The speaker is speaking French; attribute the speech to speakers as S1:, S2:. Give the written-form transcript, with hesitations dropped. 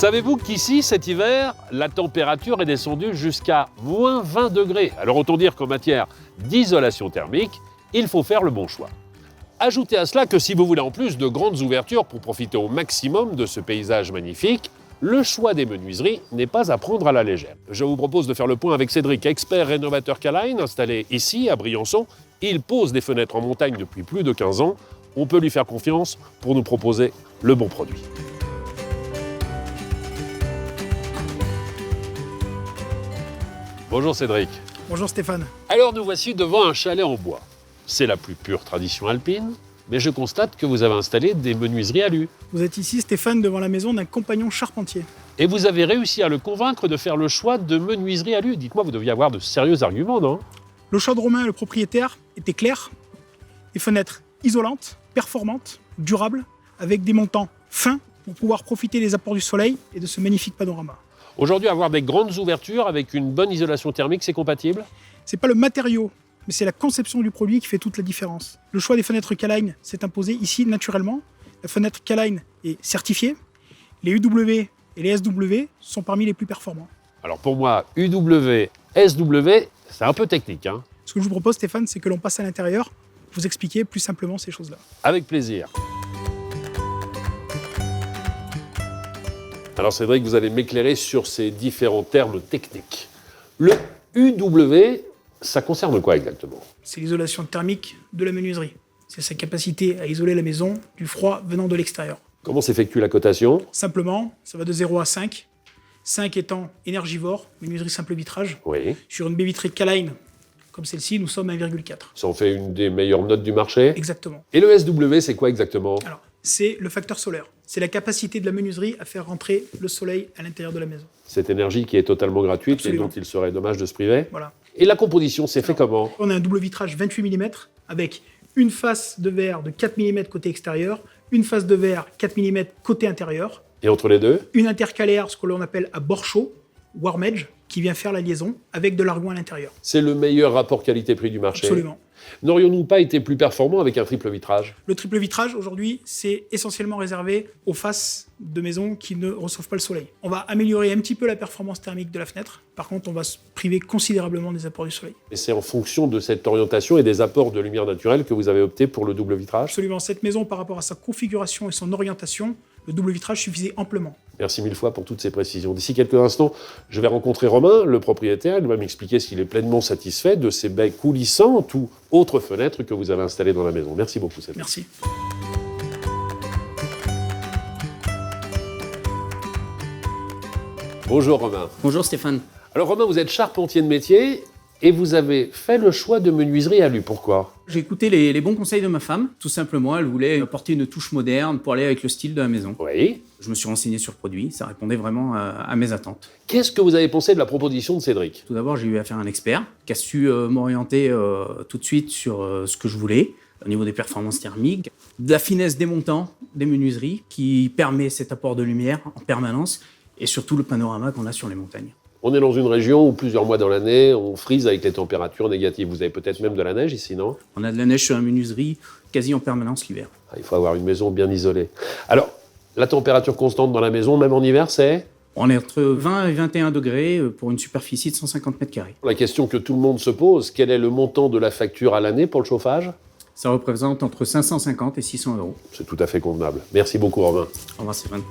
S1: Savez-vous qu'ici, cet hiver, la température est descendue jusqu'à moins 20 degrés. Alors autant dire qu'en matière d'isolation thermique, il faut faire le bon choix. Ajoutez à cela que si vous voulez en plus de grandes ouvertures pour profiter au maximum de ce paysage magnifique, le choix des menuiseries n'est pas à prendre à la légère. Je vous propose de faire le point avec Cédric, expert rénovateur K-Line, installé ici à Briançon. Il pose des fenêtres en montagne depuis plus de 15 ans. On peut lui faire confiance pour nous proposer le bon produit. Bonjour Cédric.
S2: Bonjour Stéphane.
S1: Alors nous voici devant un chalet en bois. C'est la plus pure tradition alpine, mais je constate que vous avez installé des menuiseries alu.
S2: Vous êtes ici, Stéphane, devant la maison d'un compagnon charpentier.
S1: Et vous avez réussi à le convaincre de faire le choix de menuiseries alu. Dites-moi, vous deviez avoir de sérieux arguments, non?
S2: Le choix de Romain, le propriétaire, était clair. Des fenêtres isolantes, performantes, durables, avec des montants fins pour pouvoir profiter des apports du soleil et de ce magnifique panorama.
S1: Aujourd'hui, avoir des grandes ouvertures avec une bonne isolation thermique, c'est compatible?
S2: C'est pas le matériau, mais c'est la conception du produit qui fait toute la différence. Le choix des fenêtres K-Line s'est imposé ici naturellement. La fenêtre K-Line est certifiée. Les UW et les SW sont parmi les plus performants.
S1: Alors pour moi, UW, SW, c'est un peu technique, hein?
S2: Ce que je vous propose, Stéphane, c'est que l'on passe à l'intérieur pour vous expliquer plus simplement ces choses-là.
S1: Avec plaisir. Alors Cédric, vous allez m'éclairer sur ces différents termes techniques. Le UW, ça concerne quoi exactement?
S2: C'est l'isolation thermique de la menuiserie. C'est sa capacité à isoler la maison du froid venant de l'extérieur.
S1: Comment s'effectue la cotation?
S2: Simplement, ça va de 0 à 5. 5 étant énergivore, menuiserie simple vitrage.
S1: Oui.
S2: Sur une baie vitrée K-Line, comme celle-ci, nous sommes à 1,4.
S1: Ça en fait une des meilleures notes du marché.
S2: Exactement.
S1: Et le SW, c'est quoi exactement?
S2: Alors, c'est le facteur solaire. C'est la capacité de la menuiserie à faire rentrer le soleil à l'intérieur de la maison.
S1: Cette énergie qui est totalement gratuite.
S2: Absolument.
S1: Et dont il serait dommage de se priver.
S2: Voilà.
S1: Et la composition, c'est fait comment?
S2: On a un double vitrage 28 mm avec une face de verre de 4 mm côté extérieur, une face de verre 4 mm côté intérieur,
S1: Et entre les deux?
S2: une intercalaire, ce que l'on appelle à bord chaud, warm edge, qui vient faire la liaison avec de l'argon à l'intérieur.
S1: C'est le meilleur rapport qualité-prix du marché.
S2: Absolument.
S1: N'aurions-nous pas été plus performants avec un triple vitrage?
S2: Le triple vitrage, aujourd'hui, c'est essentiellement réservé aux faces de maisons qui ne reçoivent pas le soleil. On va améliorer un petit peu la performance thermique de la fenêtre. Par contre, on va se priver considérablement des apports du soleil.
S1: Et c'est en fonction de cette orientation et des apports de lumière naturelle que vous avez opté pour le double vitrage?
S2: Absolument. Cette maison, par rapport à sa configuration et son orientation, le double vitrage suffisait amplement.
S1: Merci mille fois pour toutes ces précisions. D'ici quelques instants, je vais rencontrer Romain, le propriétaire. Il va m'expliquer s'il est pleinement satisfait de ces baies coulissantes ou autres fenêtres que vous avez installées dans la maison. Merci beaucoup, Cédric.
S2: Merci.
S1: Bonjour Romain.
S3: Bonjour Stéphane.
S1: Alors Romain, vous êtes charpentier de métier et vous avez fait le choix de menuiserie alu. Pourquoi?
S3: J'ai écouté les bons conseils de ma femme. Tout simplement, elle voulait apporter une touche moderne pour aller avec le style de la maison.
S1: Oui.
S3: Je me suis renseigné sur le produit, ça répondait vraiment à mes attentes.
S1: Qu'est-ce que vous avez pensé de la proposition de Cédric?
S3: Tout d'abord, j'ai eu affaire à un expert qui a su m'orienter tout de suite sur ce que je voulais, au niveau des performances thermiques, de la finesse des montants, des menuiseries, qui permet cet apport de lumière en permanence, et surtout le panorama qu'on a sur les montagnes.
S1: On est dans une région où plusieurs mois dans l'année, on frise avec les températures négatives. Vous avez peut-être même de la neige ici, non?
S3: On a de la neige sur la menuiserie quasi en permanence l'hiver.
S1: Il faut avoir une maison bien isolée. Alors, la température constante dans la maison, même en hiver, c'est?
S3: On est entre 20 et 21 degrés pour une superficie de 150 mètres carrés.
S1: La question que tout le monde se pose, quel est le montant de la facture à l'année pour le chauffage?
S3: Ça représente entre 550 et 600 euros.
S1: C'est tout à fait convenable. Merci beaucoup, Romain.
S3: Au revoir Stéphane.